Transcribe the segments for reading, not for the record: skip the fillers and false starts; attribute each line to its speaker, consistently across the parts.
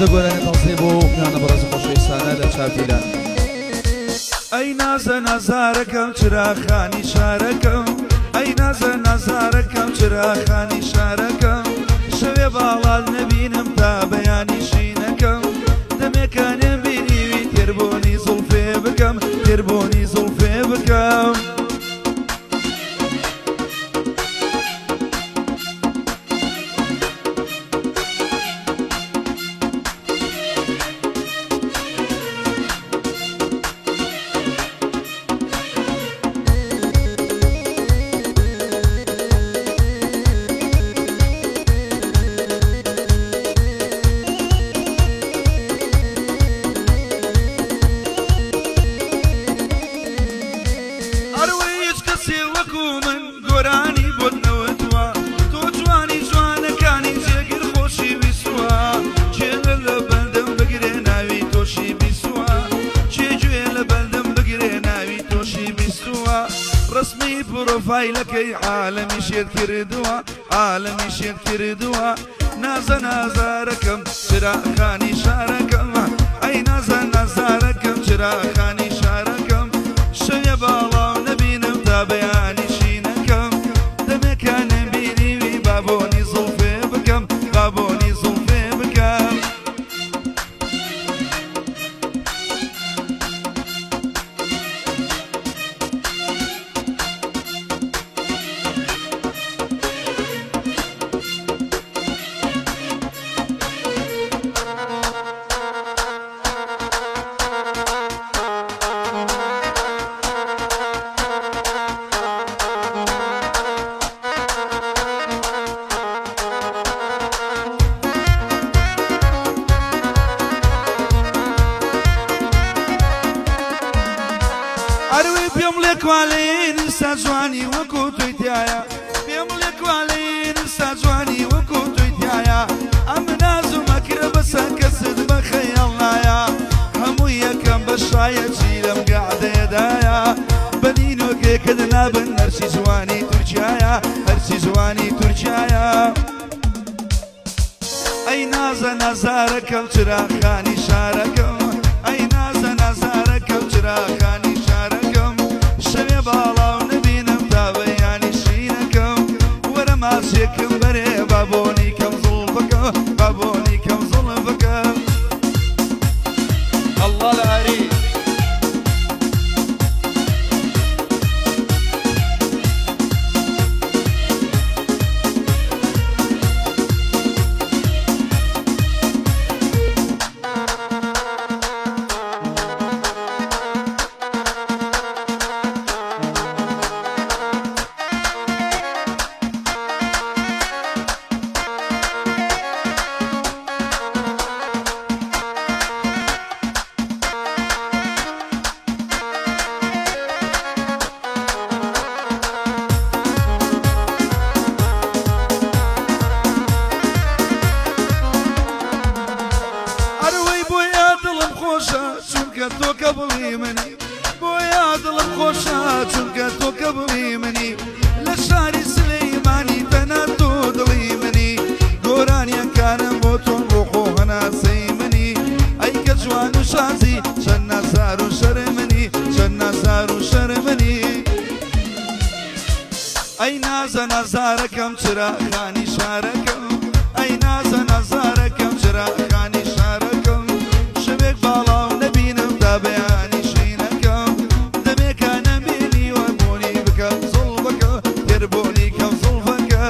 Speaker 1: دەگۆرانی تەڵسێ بۆ خوێنە بەڕێز خۆشەویستانە لە چاپیلان.
Speaker 2: ئەی نازە نازارەکەم چراخانی شارەکەم، ئەی نازە نازارەکەم چراخانی شارەکەم، شەوێ باڵات نەبینم تا بەیانی شینەکەم، دەمێکانێم بینیوی تێربۆنی زوڵفێ بکەم، تێربۆنی زوڵفێ بکەم. ڕسمی پرۆفایلەکەی عالەمی شێر کردووە، عالەمی شێر کردووە، نازە نازارەکەم چراخانی شارەکەم، ئەی نازە نازارەکەم چراخانی شارەکەم، شەوێ باڵاو نەبینم تا بەیانی شینەکەم، دەمێکانم بینیوی بابۆنی زوڵفێ بکەم، بابۆنی زوڵفێ بکەم. ئەروی پێم لێکوالێن ئستا جوانی وەکو تۆی تایە، پێم لێکوالێن ئستا جوانی وەکو تۆی تایە، ئەم ناز و مەکرە بەسە کەست بە خەیاڵ نایە، هەموو یەکەم بە شایەتی لەم گەعدەیەدایە، بەنینۆکێکت نابن هەرچی جوانی تورکیایە، هەرچی جوانی تورکیایە. ئەی نازە نازارەکەم چراخانی شارەکەم، ئەی نازە نازارەکەم چراخانی شارەکەم، شەوێ باڵاو نەبینم تا بەیانی شینەکەم، وەرە ماچێکم بەرێ بابۆنی کەم زوڵفەکەم، بابۆنی کەم زوڵفەکەم.
Speaker 1: الله لەعەری
Speaker 2: چونکە تۆ کەبڵی منی، بۆیە دڵم خۆشە چونکە تۆ کەبڵی منی، لە شاری سلەیمانی تەنە تۆ دڵی منی، گۆرانیەکانم بۆ تۆ ڕۆخ و هەناسەی منی، ئەی کە جوان و شازی چەند نازار و شەرمنی، چەند نازار و شەرمنی. ئەی نازە نازارەکەم چراخانی شارەکەم، ئەی نازە نازارەکەم چراخانی شارەکەم، شەوێک باڵاو نەبینم تا بەیانی شینەکەم، دەمێکانە بینیوە بۆنی بکەم زوڵفەکە، تێربۆنی کەم زوڵفەکە.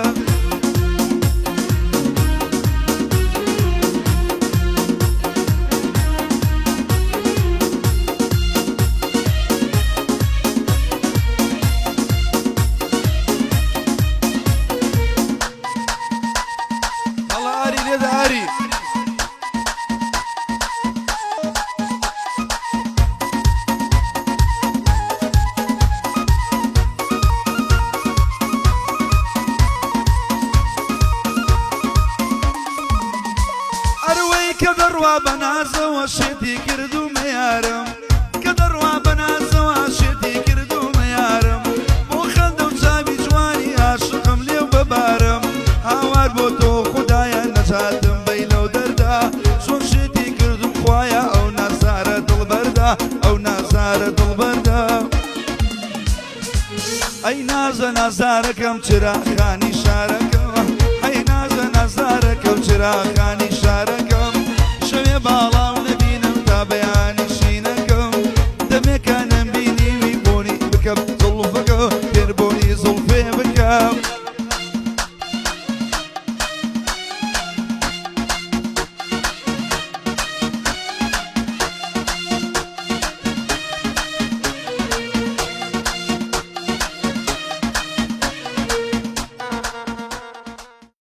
Speaker 1: الله ئاری لێدە ئاری.
Speaker 2: کە دەڕوا بەنازەوە شێتی کردومە یارم، کە دەڕوا بەنازەوە شێتی کردومە یارم، بۆ خەندە و چاوی جوانی عاشقم لێو بەبارم، هاوار بۆ تۆ خودایە نەجاتم بەی لەو دەردا، چۆن ئەو نازارە دڵبەردە ئەی نازە نازارەکەم چراخانی شارەکەم ئەی نازە نازارەکەم چراخانی شارە